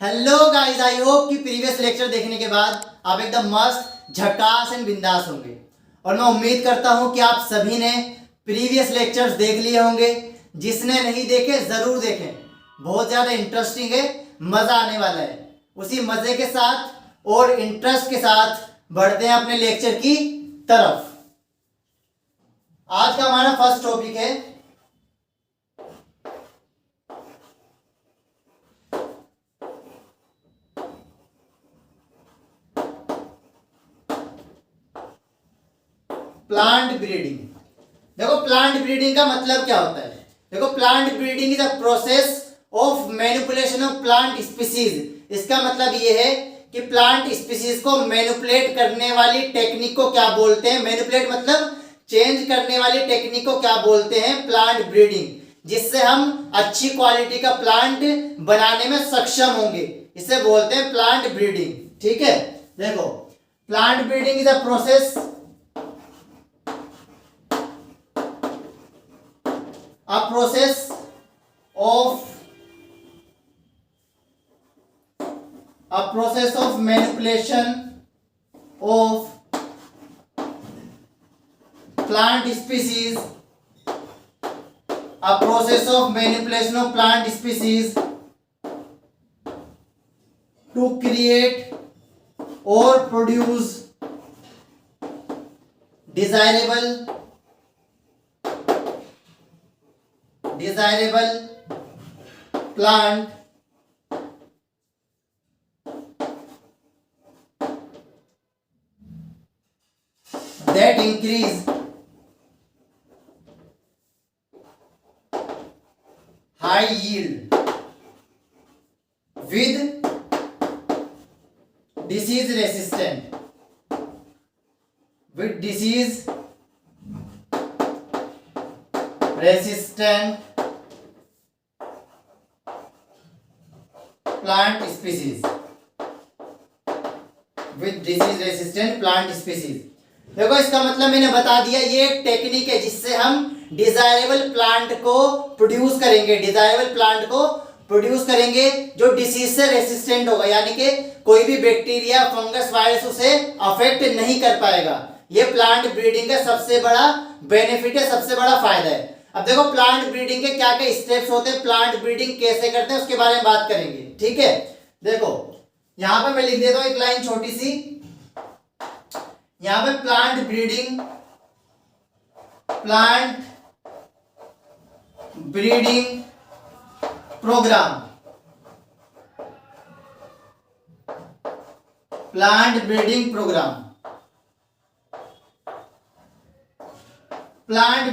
Hello guys, I hope कि previous lecture देखने के बाद आप एकदम मस्त झकास एंड बिंदास होंगे। और मैं उम्मीद करता हूं कि आप सभी ने प्रीवियस लेक्चर्स देख लिए होंगे। जिसने नहीं देखे जरूर देखें, बहुत ज़्यादा इंटरेस्टिंग है, मज़ा आने वाला है। उसी मज़े के साथ और इंटरेस्ट के साथ बढ़ते हैं अपने लेक्चर की तरफ। आज का हमारा फर्स्ट टॉपिक है प्लांट ब्रीडिंग। देखो, प्लांट ब्रीडिंग का मतलब क्या होता है। देखो, plant breeding is a process of manipulation of plant species. इसका मतलब ये है कि प्लांट स्पीसीज को मैनिपुलेट करने वाली टेक्निक को क्या बोलते हैं। मैनिपुलेट मतलब चेंज करने वाली टेक्निक को क्या बोलते हैं, प्लांट ब्रीडिंग। जिससे हम अच्छी क्वालिटी का प्लांट बनाने में सक्षम होंगे, इसे बोलते हैं प्लांट ब्रीडिंग। ठीक है, देखो, plant breeding is a process a process of manipulation of plant species, a process of manipulation of plant species to create or produce desirable plant that increase high yield with disease resistant plant species देखो, इसका मतलब मैंने बता दिया, ये एक technique है जिससे हम डिजायरेबल प्लांट को प्रोड्यूस करेंगे जो डिसीज से रेसिस्टेंट होगा, यानी कि कोई भी बैक्टीरिया, फंगस, वायरस उसे अफेक्ट नहीं कर पाएगा। ये प्लांट ब्रीडिंग का सबसे बड़ा बेनिफिट है, सबसे बड़ा फायदा है। अब देखो, प्लांट ब्रीडिंग के क्या क्या स्टेप्स होते हैं, प्लांट ब्रीडिंग कैसे करते हैं, उसके बारे में बात करेंगे। ठीक है, देखो, यहां पे मैं लिख देता हूं एक लाइन छोटी सी। यहां पे plant breeding program, plant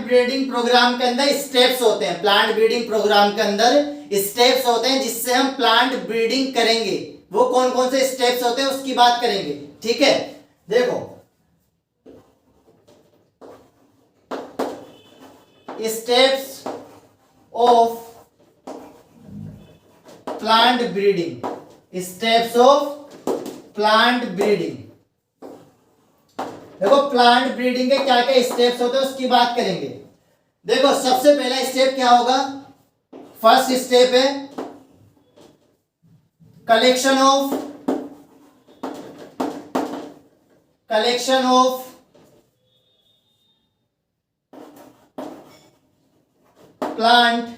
breeding program के अंदर स्टेप्स होते हैं। प्लांट ब्रीडिंग प्रोग्राम के अंदर स्टेप्स होते हैं जिससे हम प्लांट ब्रीडिंग करेंगे। वो कौन कौन से स्टेप्स होते हैं उसकी बात करेंगे। ठीक है, देखो, स्टेप्स ऑफ प्लांट ब्रीडिंग, देखो, प्लांट ब्रीडिंग के क्या क्या स्टेप्स होते हैं उसकी बात करेंगे। देखो, सबसे पहला स्टेप क्या होगा, फर्स्ट स्टेप है collection of plant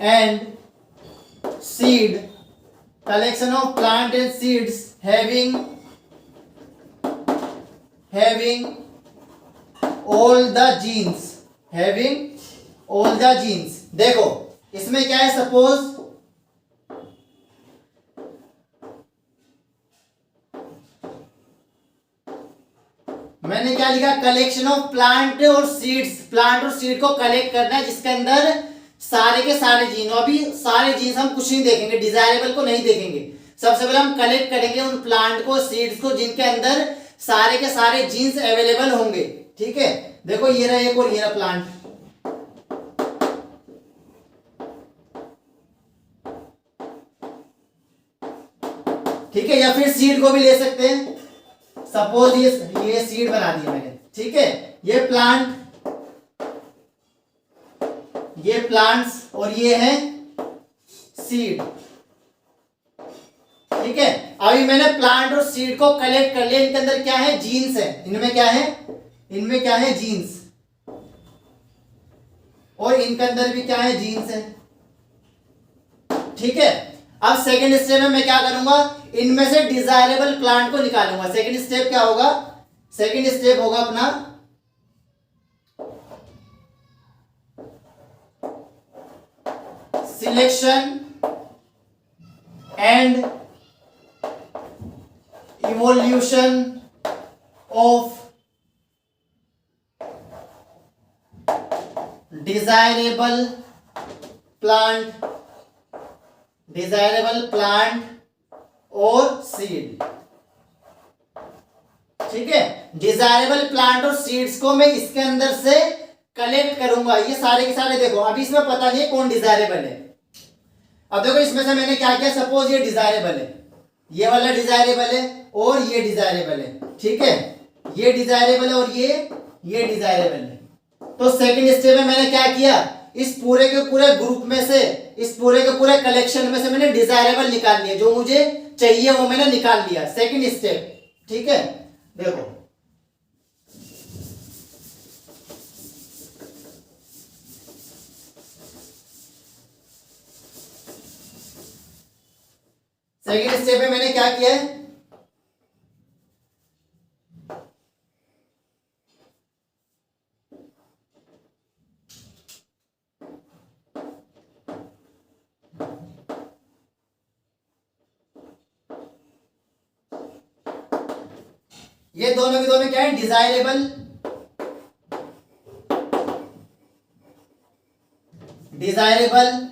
and seed, collection of plant and seeds having all the genes, देखो, इसमें क्या है, सपोज मैंने क्या लिखा, कलेक्शन ऑफ प्लांट और सीड को कलेक्ट करना है जिसके अंदर सारे के सारे जीन। अभी सारे जीन्स हम कुछ नहीं देखेंगे, डिजायरेबल को नहीं देखेंगे। सबसे पहले हम कलेक्ट करेंगे उन प्लांट को, सीड्स को, जिनके अंदर सारे के सारे जीन्स अवेलेबल होंगे। ठीक है, देखो, ये रहा एक और ये रहा प्लांट। ठीक है, या फिर सीड को भी ले सकते हैं। सपोज ये सीड बना दिया मैंने। ठीक है, ये प्लांट्स और ये है सीड। ठीक है, अभी मैंने प्लांट और सीड को कलेक्ट कर लिया, इनके अंदर क्या है, जीन्स है, इनमें क्या है, इनमें क्या है, जीन्स, और इनके अंदर भी क्या है, जीन्स है। ठीक है, अब सेकंड स्टेप में मैं क्या करूंगा, इनमें से डिजायरेबल प्लांट को निकालूंगा। सेकंड स्टेप क्या होगा, सेकंड स्टेप होगा अपना selection and evolution of desirable plant, desirable plant और सीड। ठीक है, डिजायरेबल प्लांट और सीड्स को मैं इसके अंदर से कलेक्ट करूंगा। ये सारे के सारे देखो, अभी इसमें पता नहीं है कौन डिजायरेबल है। अब देखो इसमें से मैंने क्या किया, सपोज ये डिजायरेबल है, ये वाला डिजायरेबल है और ये डिजायरेबल है। ठीक है, ये डिजायरेबल है और ये डिजायरेबल है। तो सेकंड स्टेप में मैंने क्या किया, इस पूरे के पूरे ग्रुप में से, इस पूरे के पूरे कलेक्शन में से मैंने डिजायरेबल निकाल लिया, जो मुझे चाहिए वो मैंने निकाल लिया। Second step. ठीक है, देखो सेकंड स्टेप में मैंने क्या किया है, ये दोनों के दोनों क्या है, desirable, desirable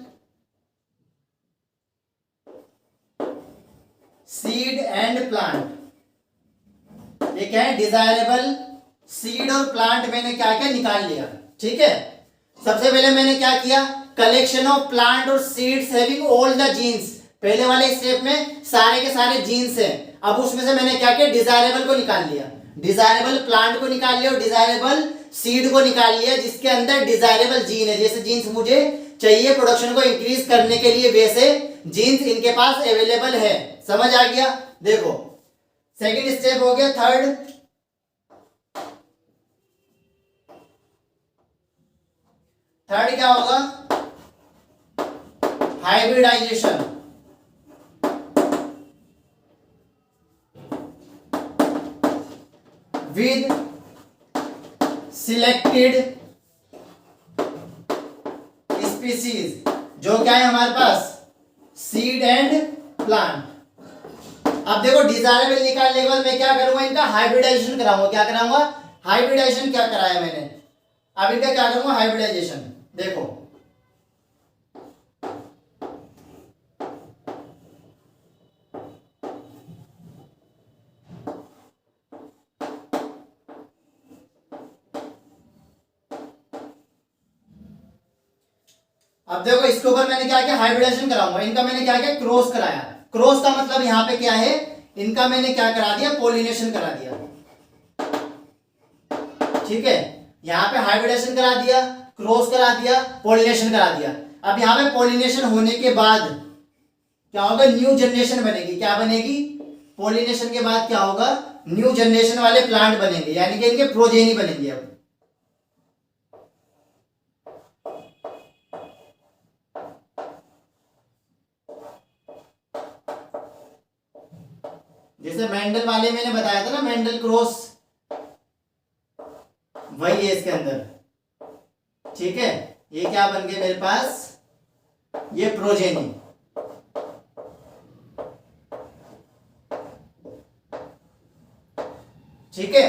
seed and plant. ये क्या है, डिजायरेबल सीड और प्लांट मैंने क्या क्या निकाल लिया। ठीक है, सबसे पहले मैंने क्या किया, कलेक्शन ऑफ प्लांट और seeds having all the genes. पहले वाले स्टेप में सारे के सारे जीन्स हैं। अब उसमें से मैंने क्या किया, डिजायरेबल को निकाल लिया, डिजायरेबल प्लांट को निकाल लिया और डिजायरेबल सीड को निकाल लिया, जिसके अंदर डिजायरेबल जीन है। जैसे जीन्स मुझे चाहिए प्रोडक्शन को इंक्रीज करने के लिए, वैसे जीन्स इनके पास अवेलेबल है। समझ आ गया। देखो सेकंड स्टेप हो गया। थर्ड क्या होगा, हाइब्रिडाइजेशन। विद सिलेक्टेड स्पीसीज, जो क्या है हमारे पास, सीड एंड प्लांट। अब देखो डिजायरेबल निकालने के बाद मैं क्या करूंगा, इनका हाइब्रिडाइजेशन कराऊंगा। क्या कराऊंगा, हाइब्रिडाइजेशन। क्या कराया मैंने, अब इनका क्या करूंगा, हाइब्रिडाइजेशन। देखो अब देखो इसके ऊपर मैंने क्या किया, हाइब्रिडाइजेशन कराऊंगा। इनका मैंने क्या किया, क्रॉस कराया। क्रॉस का मतलब यहां पे क्या है, इनका मैंने क्या करा दिया, पोलिनेशन करा दिया। ठीक है, यहां पे हाइब्रिडाइजेशन करा दिया, क्रॉस करा दिया, पोलिनेशन करा दिया। अब यहां पे पोलिनेशन होने के बाद क्या होगा, न्यू जनरेशन बनेगी। क्या बनेगी, पोलिनेशन के बाद क्या होगा, न्यू जनरेशन वाले प्लांट बनेंगे, यानी कि इनके प्रोजेनी बनेंगे। अब जैसे मेंडल वाले मैंने बताया था ना, मेंडल क्रॉस, वही है इसके अंदर। ठीक है, ये क्या बन गया मेरे पास, ये प्रोजेनी। ठीक है,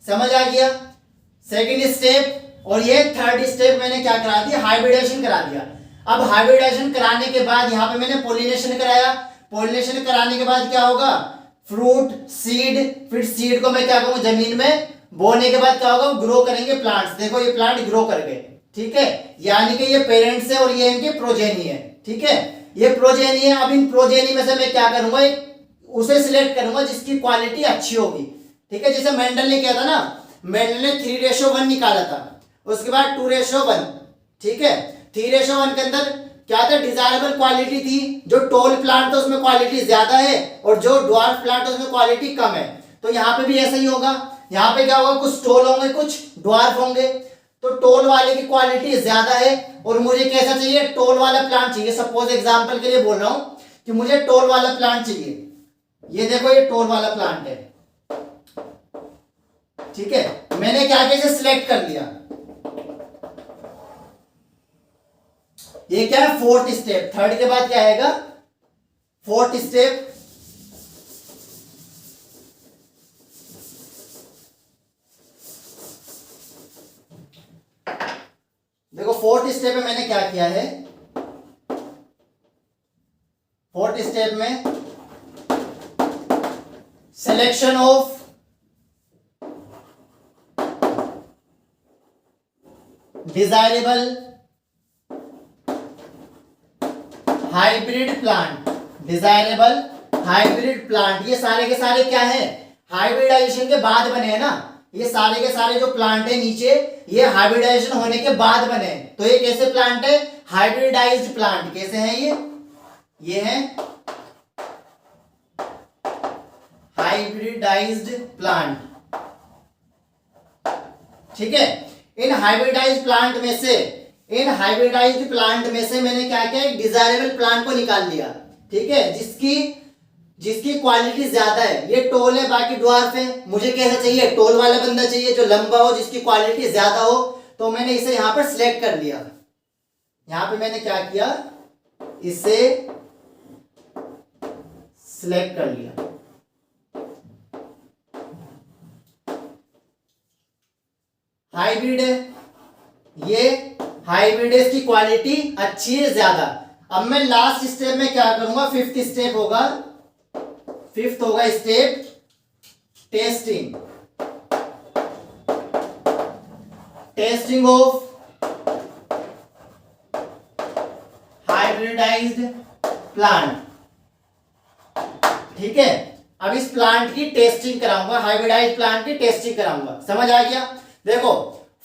समझ आ गया। सेकंड स्टेप और ये थर्ड स्टेप मैंने क्या करा दिया, हाइब्रिडेशन करा दिया। अब हाइब्रिडेशन कराने के बाद यहां पे मैंने पोलिनेशन कराया। पोलिनेशन कराने के बाद क्या होगा, फ्रूट, सीड, फिर सीड को मैं क्या करूंगा, जमीन में बोने के बाद क्या होगा, ग्रो करेंगे प्लांट्स। देखो ये प्लांट ग्रो कर गए। ठीक है, यानी कि ये पेरेंट्स है और ये इनके प्रोजेनी है। ठीक है, ये प्रोजेनी है। अब इन प्रोजेनी में से मैं क्या करूंगा, उसे सिलेक्ट करूंगा जिसकी क्वालिटी अच्छी होगी। ठीक है, जैसे मेंडल ने किया था ना, मेंडल ने 3:1 निकाला था, उसके बाद 2:1। ठीक है, 3:1 के अंदर क्या था, डिजायरेबल क्वालिटी थी, जो टॉल प्लांट था उसमें क्वालिटी ज्यादा है और जो ड्वार्फ प्लांट है उसमें क्वालिटी कम है। तो यहाँ पे भी ऐसा ही होगा, यहाँ पे क्या होगा, कुछ टॉल होंगे कुछ ड्वार्फ होंगे। तो टॉल वाले की क्वालिटी ज्यादा है और मुझे कैसा चाहिए, टॉल वाला प्लांट चाहिए। सपोज एग्जांपल के लिए बोल रहा हूं कि मुझे टॉल वाला प्लांट चाहिए। ये देखो ये टॉल वाला प्लांट है, ठीक है। मैंने क्या किया, इसे सिलेक्ट कर लिया। ये क्या है, फोर्थ स्टेप। थर्ड के बाद क्या आएगा, फोर्थ स्टेप। देखो फोर्थ स्टेप में मैंने क्या किया है, फोर्थ स्टेप में selection of desirable hybrid plant, desirable hybrid plant. ये सारे के सारे क्या है, हाइब्रिडाइजेशन के बाद बने हैं ना। ये सारे के सारे जो प्लांट है नीचे, ये हाइब्रिडाइजेशन होने के बाद बने हैं। तो ये कैसे प्लांट है, हाइब्रिडाइज्ड प्लांट। कैसे हैं ये है हाइब्रिडाइज्ड प्लांट, ठीक है। इन हाइब्रिडाइज्ड प्लांट में से, इन हाइब्रिडाइज्ड प्लांट में से मैंने क्या किया, एक डिजायरेबल प्लांट को निकाल लिया, ठीक है, जिसकी क्वालिटी ज्यादा है। ये टोल है, बाकी ड्वार्फ है। मुझे कैसा चाहिए, टोल वाला बंदा चाहिए जो लंबा हो, जिसकी क्वालिटी ज्यादा हो। तो मैंने इसे यहां पर सिलेक्ट कर लिया। यहां पे मैंने क्या किया, इसे सिलेक्ट कर लिया। हाइब्रिड है, ये हाइब्रिड है, इसकी क्वालिटी अच्छी है ज्यादा। अब मैं लास्ट स्टेप में क्या करूंगा, फिफ्थ स्टेप होगा, फिफ्थ होगा step testing, testing of hybridized plant, ठीक है। अब इस प्लांट की टेस्टिंग कराऊंगा, हाइब्रिडाइज्ड प्लांट की टेस्टिंग कराऊंगा। समझ आ गया। देखो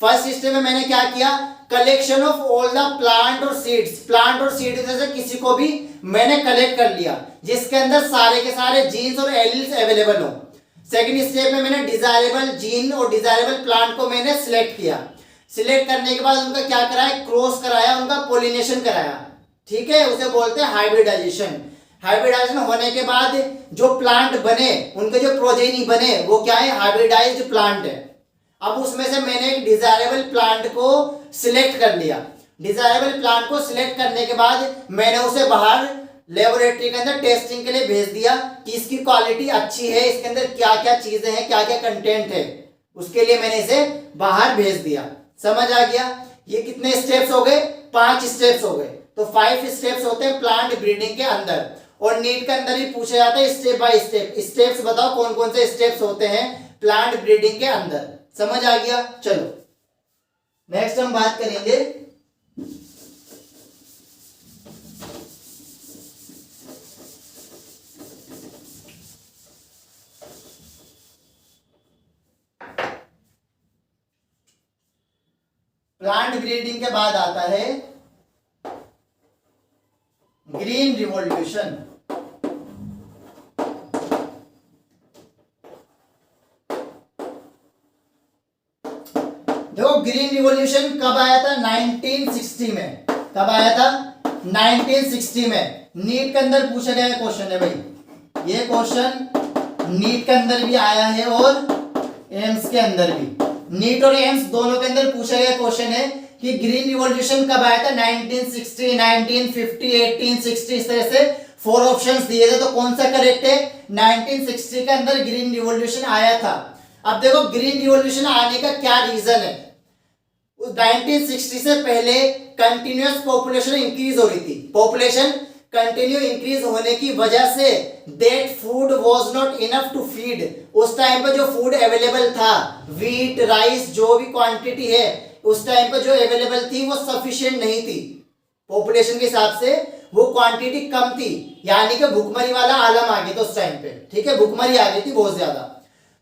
फर्स्ट स्टेप में मैंने क्या किया, collection of all the plant और सीड्स, प्लांट और सीड में से किसी को भी मैंने कलेक्ट कर लिया जिसके अंदर सारे के सारे जीन्स और एलील्स अवेलेबल हो। सेकंड स्टेप में मैंने डिजायरेबल जीन और डिजायरेबल प्लांट को मैंने सिलेक्ट किया। सिलेक्ट करने के बाद उनका क्या कराया, क्रॉस कराया, उनका पोलिनेशन कराया, ठीक है। उसे बोलते हैं हाइब्रिडाइजेशन। हाइब्रिडाइजेशन होने के बाद जो प्लांट बने, उनके जो प्रोजेनी बने, वो क्या है, हाइब्रिडाइज्ड प्लांट है। अब उसमें से मैंने एक डिजायरेबल प्लांट को सिलेक्ट कर लिया। डिजायरेबल प्लांट को सिलेक्ट करने के बाद मैंने उसे बाहर लेबोरेटरी के अंदर टेस्टिंग के लिए भेज दिया कि इसकी क्वालिटी अच्छी है, इसके अंदर क्या क्या चीजें हैं, क्या क्या कंटेंट है, उसके लिए मैंने इसे बाहर भेज दिया। समझ आ गया। ये कितने स्टेप्स हो गए, 5 स्टेप्स हो गए। तो 5 स्टेप्स होते हैं प्लांट ब्रीडिंग के अंदर। और नीट के अंदर ही पूछा जाता है स्टेप बाय स्टेप, स्टेप्स बताओ कौन कौन से स्टेप्स होते हैं प्लांट ब्रीडिंग के अंदर। समझ आ गया। चलो नेक्स्ट हम बात करेंगे प्लांट ब्रीडिंग के बाद आता है ग्रीन रिवॉल्यूशन। देखो ग्रीन रिवॉल्यूशन कब आया था, 1960 में। कब आया था, 1960 में। नीट के अंदर पूछा गया क्वेश्चन है भाई, ये क्वेश्चन नीट के अंदर भी आया है और एम्स के अंदर भी। नीट और एम्स दोनों के अंदर पूछा गया क्वेश्चन है कि ग्रीन रिवॉल्यूशन कब आया था, 1960, 1950, 1860, इस तरह से 4 ऑप्शंस दिए थे। तो कौन सा करेक्ट है, 1960 के अंदर ग्रीन रिवॉल्यूशन आया था। अब देखो ग्रीन रिवॉल्यूशन आने का क्या रीजन है। 1960 से पहले कंटिन्यूअस पॉपुलेशन इंक्रीज हो रही थी। पॉपुलेशन कंटिन्यू इंक्रीज होने की वजह से that food was not enough to feed. उस टाइम पे जो फूड अवेलेबल था, व्हीट, राइस, जो भी क्वांटिटी है उस टाइम पे जो अवेलेबल थी वो सफिशिएंट नहीं थी। पॉपुलेशन के हिसाब से वो क्वांटिटी कम थी, यानी कि भुखमरी वाला आलम आ गया था उस टाइम पे, ठीक है। भुखमरी आ गई थी बहुत ज्यादा।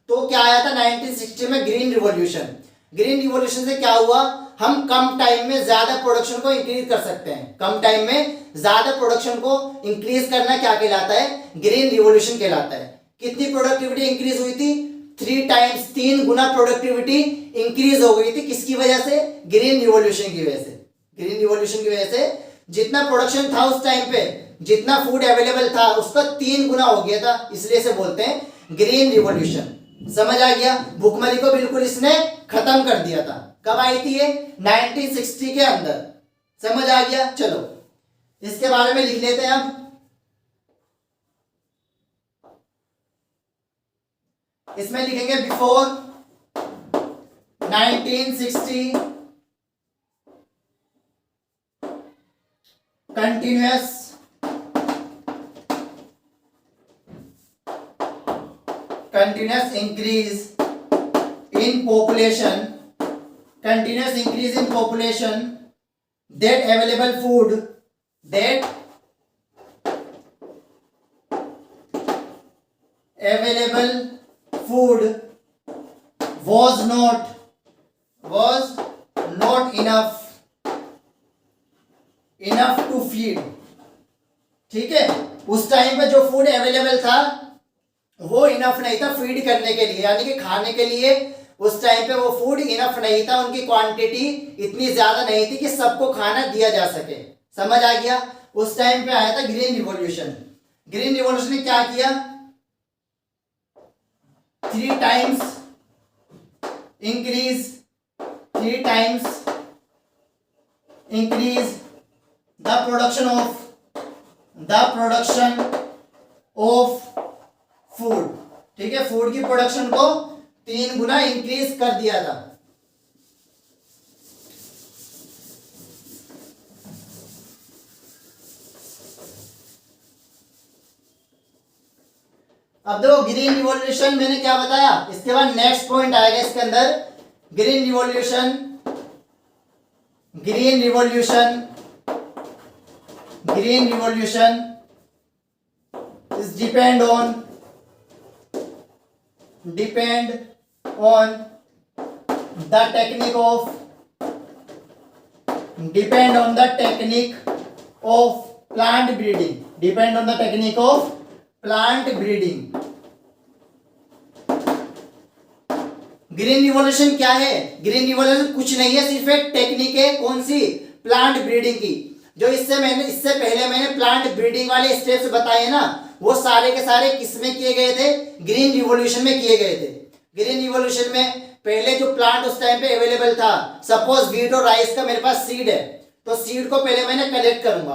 तो क्या आया था 1960 में, ग्रीन रिवॉल्यूशन। ग्रीन रिवॉल्यूशन से क्या हुआ, हम कम टाइम में ज्यादा प्रोडक्शन को इंक्रीज कर सकते हैं। कम टाइम में ज्यादा प्रोडक्शन को इंक्रीज करना क्या कहलाता है? ग्रीन रिवॉल्यूशन कहलाता है। कितनी प्रोडक्टिविटी इंक्रीज हुई थी? 3 टाइम्स, 3 गुना प्रोडक्टिविटी इंक्रीज हो गई थी। किसकी वजह से? ग्रीन रिवॉल्यूशन की वजह से। ग्रीन रिवॉल्यूशन की वजह से जितना प्रोडक्शन था उस टाइम पे, जितना फूड अवेलेबल था उसका 3 गुना हो गया था, इसलिए से बोलते हैं ग्रीन रिवॉल्यूशन। समझ आ गया? भूखमरी को बिल्कुल इसने खत्म कर दिया था। कब आई थी ये? 1960 के अंदर। समझ आ गया? चलो इसके बारे में लिख लेते हैं अब। इसमें लिखेंगे before 1960 continuous increase in population, continuous increase in population, that available food was not enough to feed। ठीक है, उस टाइम पे जो फूड अवेलेबल था वो इनफ नहीं था फीड करने के लिए, यानी कि खाने के लिए उस टाइम पे वो फूड इनफ नहीं था, उनकी क्वांटिटी इतनी ज्यादा नहीं थी कि सबको खाना दिया जा सके। समझ आ गया? उस टाइम पे आया था ग्रीन रिवॉल्यूशन। ग्रीन रिवॉल्यूशन ने क्या किया? 3 times increase the production of food. ठीक है, फूड की प्रोडक्शन को 3 गुना इंक्रीज कर दिया था। अब देखो ग्रीन रिवॉल्यूशन मैंने क्या बताया, इसके बाद नेक्स्ट पॉइंट आएगा इसके अंदर। Green revolution is depend on the technique of plant breeding। Green revolution क्या है? ग्रीन रिवॉल्यूशन कुछ नहीं है, सिर्फ एक टेक्निक है। कौन सी? प्लांट ब्रीडिंग की। जो इससे पहले मैंने प्लांट ब्रीडिंग वाले स्टेप्स बताए ना, वो सारे के सारे किसमें किए गए थे? ग्रीन रिवॉल्यूशन में किए गए थे। ग्रीन रिवॉल्यूशन में पहले जो प्लांट उस टाइम पे अवेलेबल था, सपोज व्हीट और राइस का मेरे पास सीड है, तो सीड को पहले मैंने कलेक्ट करूंगा।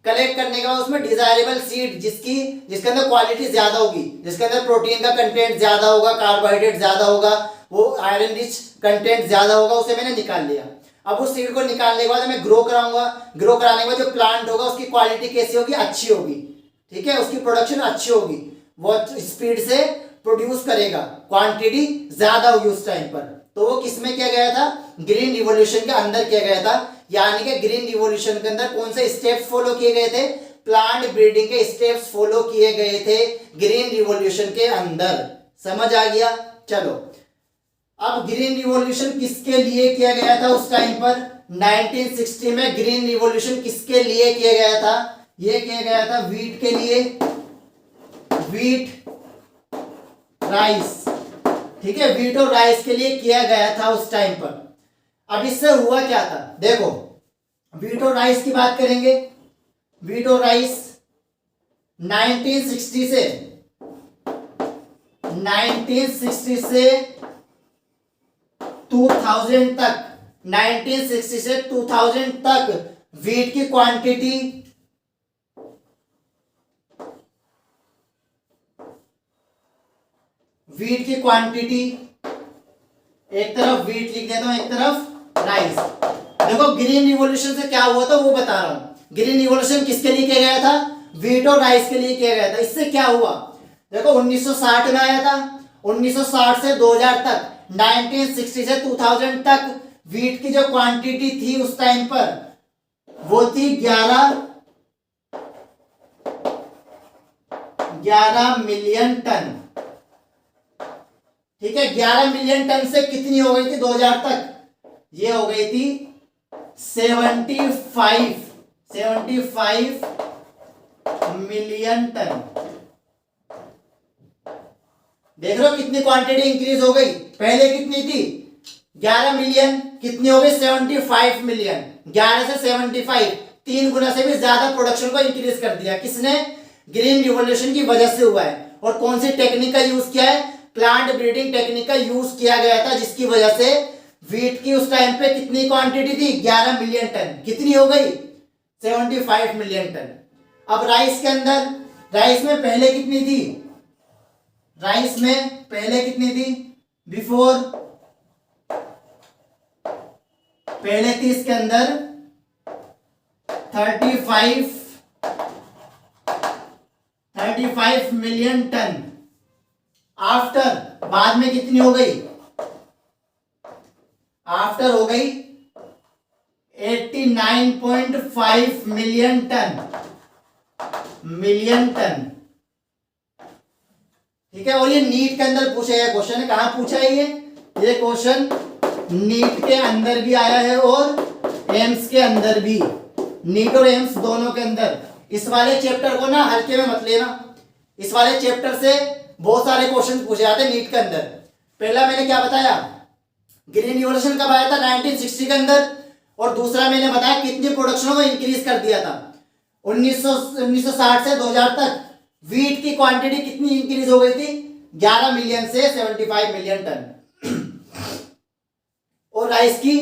कलेक्ट करने के बाद उसमें डिजायरेबल सीड जिसके अंदर क्वालिटी ज्यादा होगी, जिसके अंदर प्रोटीन का कंटेंट ज्यादा होगा, कार्बोहाइड्रेट ज्यादा होगा, वो आयरन रिच कंटेंट ज्यादा होगा, उसे मैंने निकाल लिया। अब उस सीड को निकालने के बाद मैं ग्रो कराऊंगा। ग्रो कराने के बाद जो प्लांट होगा उसकी क्वालिटी कैसी होगी? अच्छी होगी। ठीक है, उसकी प्रोडक्शन अच्छी होगी, वो स्पीड से प्रोड्यूस करेगा, क्वांटिटी ज्यादा होगी उस टाइम पर। तो वो किसमें किया गया था? ग्रीन रिवॉल्यूशन के अंदर किया गया था। यानी कि ग्रीन रिवॉल्यूशन के अंदर कौन से स्टेप्स फॉलो किए गए थे? प्लांट ब्रीडिंग के स्टेप्स फॉलो किए गए थे ग्रीन रिवॉल्यूशन के अंदर। समझ आ गया? चलो अब ग्रीन रिवॉल्यूशन किसके लिए किया गया था उस टाइम पर? 1960 में ग्रीन रिवॉल्यूशन किसके लिए किया गया था? ये किया गया था व्हीट के लिए, व्हीट राइस। ठीक है, व्हीट और राइस के लिए किया गया था उस टाइम पर। अब इससे हुआ क्या था? देखो व्हीट और राइस की बात करेंगे। व्हीट और राइस 1960 से 2000 तक, 1960 से 2000 तक व्हीट की क्वांटिटी एक तरफ व्हीट लिख देता हूं, एक तरफ राइस। देखो ग्रीन रिवॉल्यूशन से क्या हुआ था वो बता रहा हूं। ग्रीन रिवॉल्यूशन किसके लिए किया गया था? व्हीट और राइस के लिए किया गया था। इससे क्या हुआ? देखो 1960 में आया था, 1960 से 2000 तक, 1960 से 2000 तक व्हीट की जो क्वांटिटी थी उस टाइम पर वो थी 11 मिलियन टन। ठीक है, 11 मिलियन टन से कितनी हो गई थी 2000 तक? ये हो गई थी 75 मिलियन टन। देख रहे हो कितनी क्वांटिटी इंक्रीज हो गई, पहले कितनी थी 11 मिलियन, कितनी हो गई 75 मिलियन। 11 से 75, 3 गुना से भी ज्यादा प्रोडक्शन को इंक्रीज कर दिया। किसने? ग्रीन रिवॉल्यूशन की वजह से हुआ है। और कौन सी टेक्निक का यूज किया है? प्लांट ब्रीडिंग टेक्निक का यूज किया गया था, जिसकी वजह से वीट की उस टाइम पे कितनी क्वांटिटी थी 11 मिलियन टन, कितनी हो गई 75 मिलियन टन। अब राइस के अंदर, राइस में पहले कितनी थी, राइस में पहले कितनी थी बिफोर, पहले थी इसके अंदर 35 मिलियन टन। आफ्टर, बाद में कितनी हो गई, आफ्टर हो गई 89.5 मिलियन टन, मिलियन टन। ठीक है। और ये नीट के अंदर पूछा गया क्वेश्चन है। कहां पूछा है ये क्वेश्चन नीट के अंदर भी आया है और एम्स के अंदर भी, नीट और एम्स दोनों के अंदर। इस वाले चैप्टर को ना हल्के में मत लेना, इस वाले चैप्टर से बहुत सारे क्वेश्चन पूछे जाते हैं नीट के अंदर। पहला मैंने क्या बताया, ग्रीन रिवॉल्यूशन कब आया था 1960 के अंदर, और दूसरा मैंने बताया कितनी प्रोडक्शन को इंक्रीज कर दिया था 1960 से 2000 तक। वीट की क्वांटिटी कितनी इंक्रीज हो गई थी 11 मिलियन से 75 मिलियन टन, और राइस की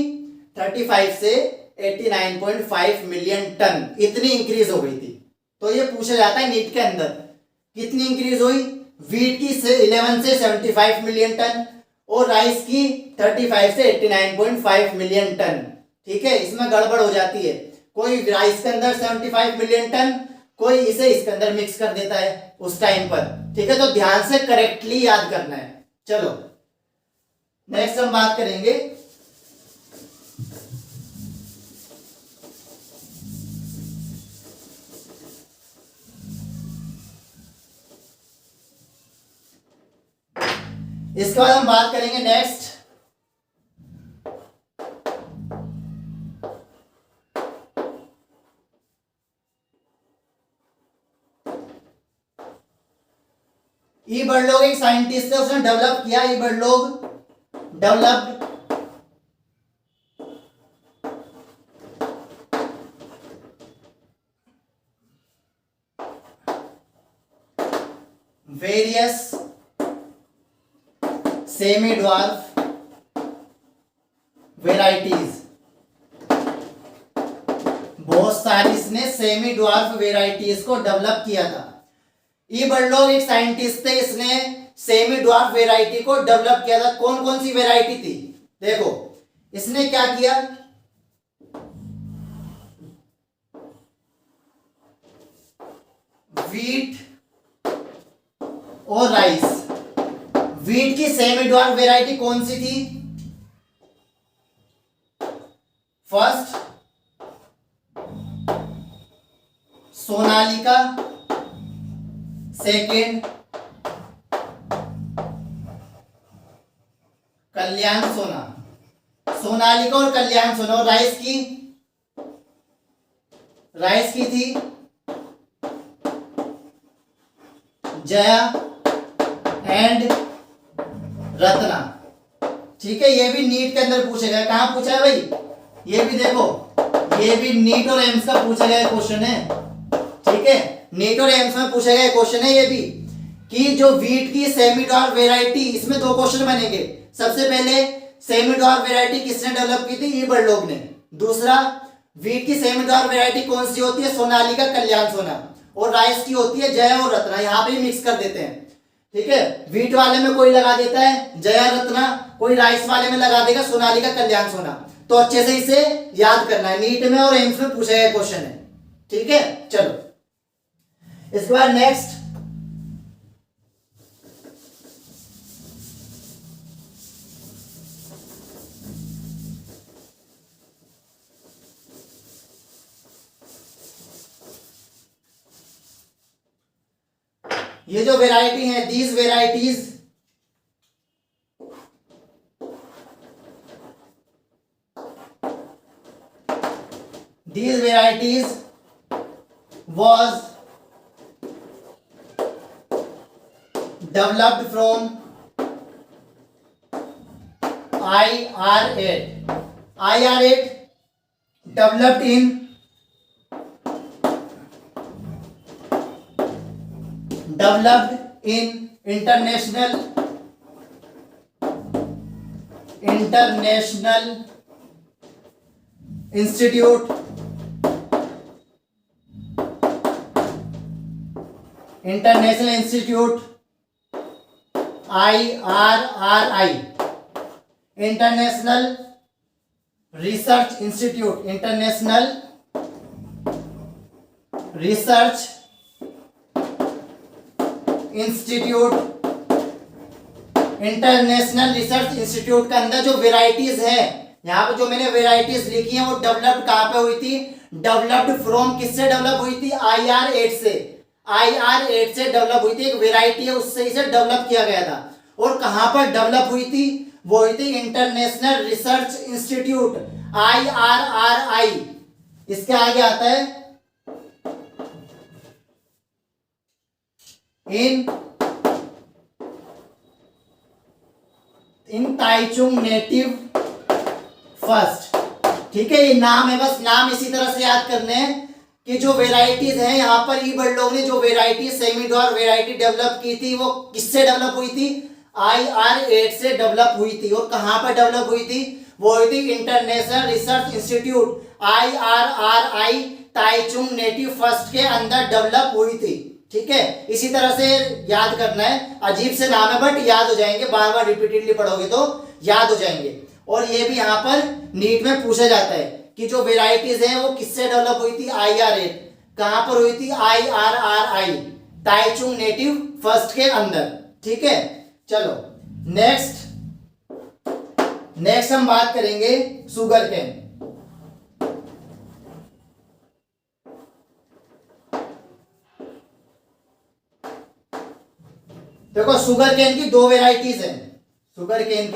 35 से 89.5 मिलियन टन, इतनी इंक्रीज हो गई थी। तो ये पूछा जाता है नीट के अंदर, कितनी इंक्रीज हुई वीट की 11 से 75 मिलियन टन और राइस की 35 से 89.5 मिलियन टन। ठीक है, इसमें गड़बड़ हो जाती है, कोई राइस के अंदर 75 मिलियन टन, कोई इसे इसके अंदर मिक्स कर देता है उस टाइम पर। ठीक है, तो ध्यान से करेक्टली याद करना है। चलो नेक्स्ट हम बात करेंगे इसके बाद हम बात करेंगे नेक्स्ट ई बर्डलॉग। एक साइंटिस्ट है, उसने डेवलप किया E Borlaug, developed various semi dwarf varieties, बहुत सारी इसने सेमी ड्वार्फ वेराइटीज को डेवलप किया था। ई बर्डलॉग एक साइंटिस्ट थे, इसने सेमी ड्वार्फ वेराइटी को डेवलप किया था। कौन कौन सी वेराइटी थी देखो, इसने क्या किया, वीट और राइस। वीट की सेमी ड्वार्फ वेराइटी कौन सी थी, फर्स्ट सोनालिका, सेकेंड कल्याण सोना, सोनालिका और कल्याण सोना। और राइस की थी जया एंड रत्ना। ठीक है, ये भी नीट के अंदर पूछा गया। कहां पूछा है भाई, ये भी देखो, ये भी नीट और एम्स का पूछा गया क्वेश्चन है। ठीक है, नीट और एम्स में पूछा गया क्वेश्चन है ये भी, कि जो वीट की सेमी ड्वार्फ वेराइटी, इसमें दो क्वेश्चन बनेंगे। सबसे पहले सेमी ड्वार्फ वेराइटी किसने डेवलप की थी, ई बर्डलॉग ने। दूसरा, वीट की सेमी ड्वार्फ वेराइटी कौन सी होती है, सोनालिका, कल्याण सोना। और राइस की होती है जया और रत्ना, यहाँ पे मिक्स कर देते हैं। ठीक है, वीट वाले में कोई लगा देता है जया रत्ना, कोई राइस वाले में लगा देगा सोनालिका, कल्याण सोना। तो अच्छे से इसे याद करना है, नीट में और एम्स में पूछा गया क्वेश्चन है। ठीक है, चलो इसके बाद नेक्स्ट ये जो वेराइटी है, these varieties these varieties was developed from IR8. IR8 developed in international institute IRRI, International Research Institute के अंदर जो वेराइटीज है, यहाँ पे जो मैंने वेराइटीज लिखी हैं वो डेवलप्ड कहाँ पे हुई थी? डेवलप्ड फ्रॉम, किससे डेवलप हुई थी? IR8 से। IR8 से डेवलप हुई थी, एक वेराइटी है उससे इसे डेवलप किया गया था। और कहां पर डेवलप हुई थी? वो हुई थी इंटरनेशनल रिसर्च इंस्टीट्यूट IRRI। इसके आगे आता है इन ताइचुंग नेटिव फर्स्ट। ठीक है, ये नाम है, बस नाम इसी तरह से याद करने हैं कि जो वेराइटीज हैं यहाँ पर ईबर्ड लोग ने जो वेराइटी सेमीडोर वेराइटी डेवलप की थी वो किससे डेवलप हुई थी? IR8 से डेवलप हुई थी। और कहां पर डेवलप हुई थी? वो हुई थी international research institute IRRI Taichung native first के अंदर डेवलप हुई थी। ठीक है, इसी तरह से याद करना है। अजीब से नाम है बट याद हो जाएंगे, बार बार रिपीटेडली पढ़ोगे तो याद हो जाएंगे। और ये भी यहाँ पर नीट में पूछा जाता है कि जो वेराइटीज हैं वो किससे डेवलप हुई थी? IR8। कहां पर हुई थी? IRRI ताइचुंग नेटिव फर्स्ट के अंदर। ठीक है, चलो नेक्स्ट हम बात करेंगे शुगर केन। देखो शुगर केन की दो वेराइटीज हैं। शुगर केन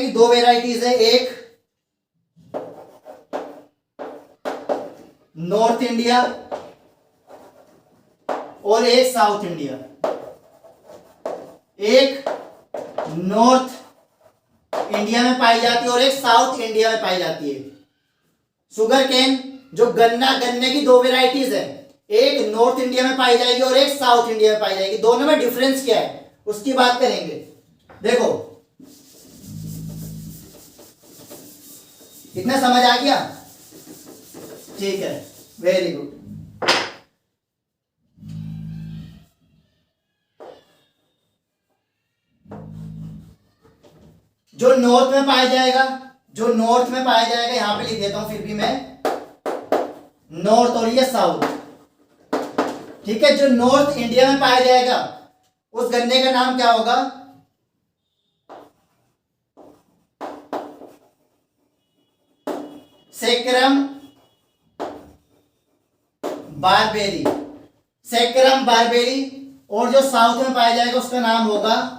की दो वेराइटीज है, एक नॉर्थ इंडिया और एक साउथ इंडिया। एक नॉर्थ इंडिया में पाई जाती है और एक साउथ इंडिया में पाई जाती है। शुगर केन जो गन्ने की दो वेराइटीज है, एक नॉर्थ इंडिया में पाई जाएगी और एक साउथ इंडिया में पाई जाएगी। दोनों में डिफरेंस क्या है उसकी बात करेंगे। देखो इतना समझ आ गया? ठीक है, वेरी गुड। जो नॉर्थ में पाया जाएगा यहां पे लिख देता हूं फिर भी मैं, नॉर्थ और ये साउथ। ठीक है, जो नॉर्थ इंडिया में पाया जाएगा उस गन्ने का नाम क्या होगा? Saccharum barberi. और जो साउथ में पाया जाएगा उसका नाम होगा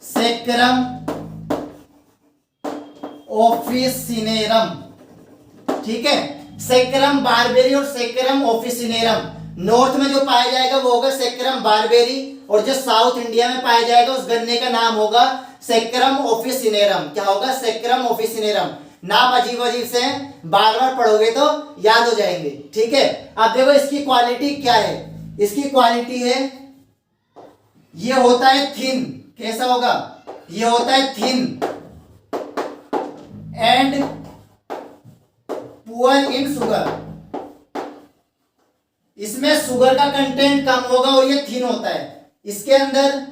सेक्रम ऑफिसिनेरम। ठीक है, सेक्रम बारबेरी और सेक्रम ऑफिसिनेरम। नॉर्थ में जो पाया जाएगा वो होगा सेक्रम बारबेरी और जो साउथ इंडिया में पाया जाएगा उस गन्ने का नाम होगा सेक्रम ऑफिसिनेरम। क्या होगा? Sacrum officinarum. नाम अजीब से हैं, बार बार पढ़ोगे तो याद हो जाएंगे। ठीक है, अब देखो इसकी क्वालिटी क्या है। इसकी क्वालिटी है, ये होता है थिन। कैसा होगा? ये होता है thin and poor in sugar. इसमें शुगर का कंटेंट कम होगा और ये थिन होता है। इसके अंदर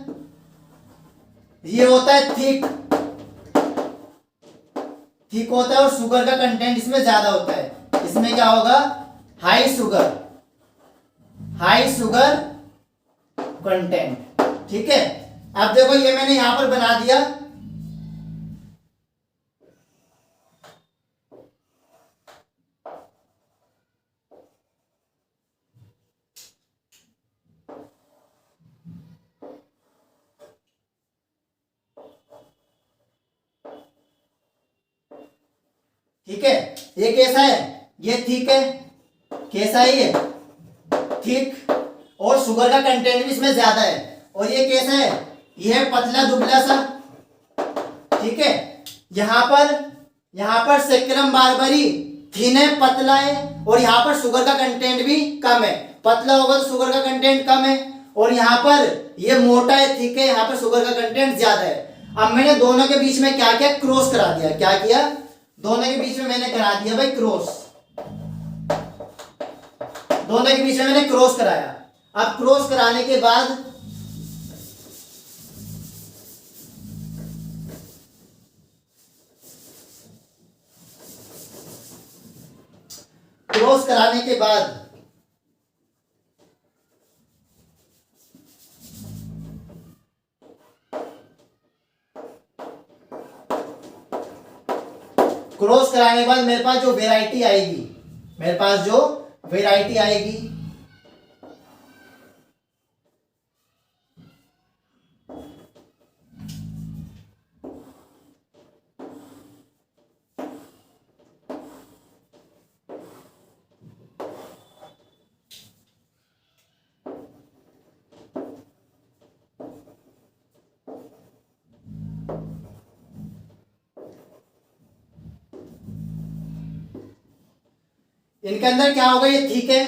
ये होता है थिक होता है और शुगर का कंटेंट इसमें ज्यादा होता है। इसमें क्या होगा? High sugar content. ठीक है, अब देखो ये मैंने यहां पर बना दिया। ठीक है, ये कैसा है, ये थिक है, कैसा है ये थिक, और शुगर का कंटेंट भी इसमें ज्यादा है। और ये कैसा है, ये है पतला दुबला सा, ठीक है। यहाँ पर सेक्रम बारबरी थिन है, पतला है, और यहाँ पर शुगर का कंटेंट भी कम है। पतला होगा तो शुगर का कंटेंट कम है, और यहाँ पर ये मोटा है, ठीक है, यहाँ पर शुगर का कंटेंट ज्यादा है। अब मैंने दोनों के बीच में क्या किया, क्रॉस करा दिया। क्या किया, दोनों के बीच में मैंने करा दिया भाई क्रॉस, दोनों के बीच में मैंने क्रॉस कराया। अब क्रॉस कराने के बाद क्रॉस कराने के बाद क्रॉस कराने के बाद मेरे पास जो वेराइटी आएगी, मेरे पास जो वेराइटी आएगी इनके अंदर क्या होगा, ये थिक है,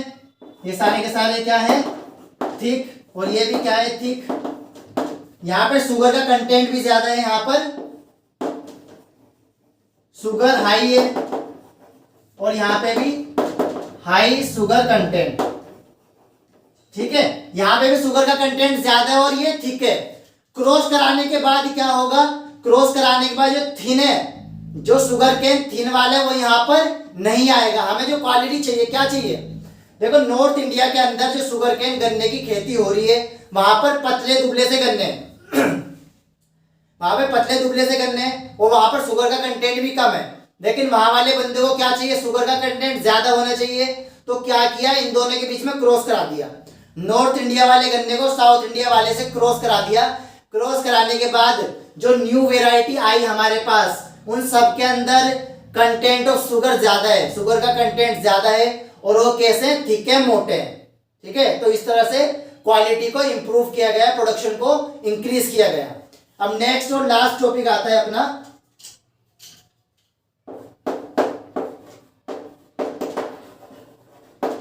ये सारे के सारे क्या है थिक, और ये भी क्या है थिक। यहाँ पे शुगर का कंटेंट भी ज्यादा है, यहाँ पर शुगर हाई है, और यहाँ पे भी हाई शुगर कंटेंट, ठीक है। यहाँ पे भी शुगर का कंटेंट ज्यादा है और ये थिक है। क्रॉस कराने के बाद क्या होगा, क्रॉस कराने के बाद जो थिन है, जो शुगर केन थिन वाला है वो यहाँ पर नहीं आएगा। हमें जो क्वालिटी चाहिए, क्या चाहिए, देखो नॉर्थ इंडिया के अंदर जो शुगर केन गन्ने की खेती हो रही है, वहां पर पतले दुबले से गन्ने वहां पे पतले दुबले से गन्ने, और वहां पर शुगर का कंटेंट भी कम है। लेकिन वहां वाले बंदे को क्या चाहिए, शुगर का कंटेंट ज्यादा होना चाहिए। तो क्या किया, इन दोनों के बीच में क्रॉस करा दिया। नॉर्थ इंडिया वाले गन्ने को साउथ इंडिया वाले से क्रॉस करा दिया। क्रॉस कराने के बाद जो न्यू वेराइटी आई हमारे पास, उन सब के अंदर कंटेंट ऑफ शुगर ज्यादा है, शुगर का कंटेंट ज्यादा है, और वो कैसे थिक है, मोटे हैं, ठीक है। तो इस तरह से क्वालिटी को इंप्रूव किया गया, प्रोडक्शन को इंक्रीज किया गया। अब नेक्स्ट और लास्ट टॉपिक आता है अपना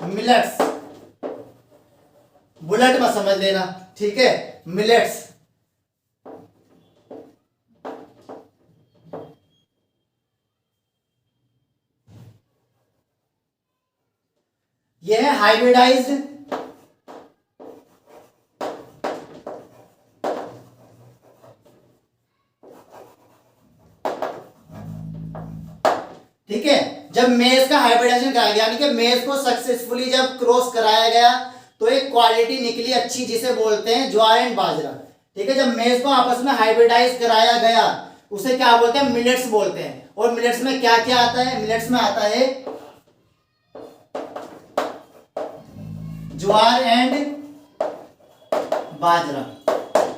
मिलेट्स। बुलेट में समझ लेना, ठीक है, मिलेट्स। यह है हाइब्रिडाइज्ड ठीक है। जब मेज का हाइब्रिडाइजेशन कराया गया, यानी कि मेज को सक्सेसफुली जब क्रॉस कराया गया तो एक क्वालिटी निकली अच्छी, जिसे बोलते हैं ज्वार एंड बाजरा, ठीक है। जब मेज को आपस में हाइब्रिडाइज कराया गया उसे क्या बोलते हैं, मिलेट्स बोलते हैं। और मिलेट्स में क्या क्या आता है, मिलेट्स में आता है ज्वार एंड बाजरा,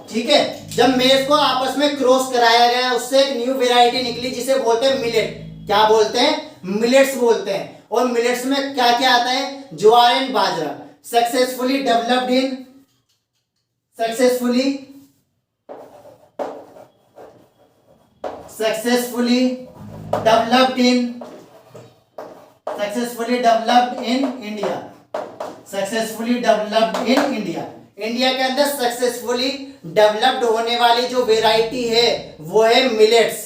ठीक है। जब मेज को आपस में क्रॉस कराया गया उससे एक न्यू वेराइटी निकली जिसे बोलते हैं मिलेट। क्या बोलते हैं, मिलेट्स बोलते हैं। और मिलेट्स में क्या क्या आता है, jowar and bajra. Successfully developed in India. India के अंदर सक्सेसफुली डेवलप्ड होने वाली जो वेराइटी है वो है मिलेट्स।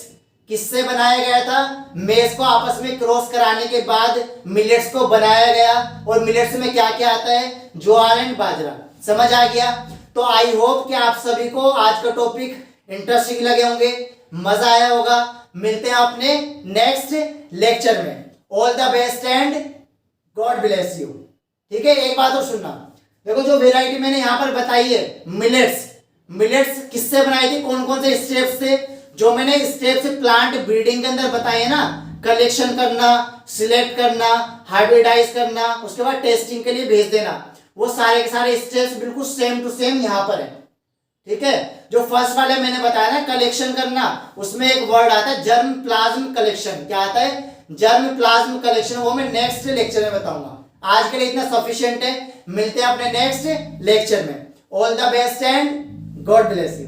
किससे बनाया गया था, मेज को आपस में क्रॉस कराने के बाद मिलेट्स को बनाया गया। और मिलेट्स में क्या क्या आता है, ज्वार एंड बाजरा। समझ आ गया। तो आई होप कि आप सभी को आज का टॉपिक इंटरेस्टिंग लगे होंगे, मजा आया होगा। मिलते हैं अपने नेक्स्ट लेक्चर में। All the best and God bless you. ठीक है, एक बात और सुनना, देखो जो वेराइटी मैंने यहां पर बताई है मिलेट्स किससे बनाई थी, कौन कौन से स्टेप्स थे, जो मैंने स्टेप्स प्लांट ब्रीडिंग के अंदर बताए ना, कलेक्शन करना, सिलेक्ट करना, हाइब्रिडाइज करना, उसके बाद टेस्टिंग के लिए भेज देना, वो सारे के सारे स्टेप्स बिल्कुल सेम टू सेम यहां पर है। ठीक है, जो फर्स्ट वाले मैंने बताया ना कलेक्शन करना, उसमें एक वर्ड आता है जर्म प्लाज्म कलेक्शन। क्या आता है, जर्म प्लाज्म कलेक्शन वो मैं नेक्स्ट लेक्चर में बताऊंगा। आज के लिए इतना सफिशिएंट है, मिलते हैं अपने नेक्स्ट लेक्चर में। All the best and God bless you.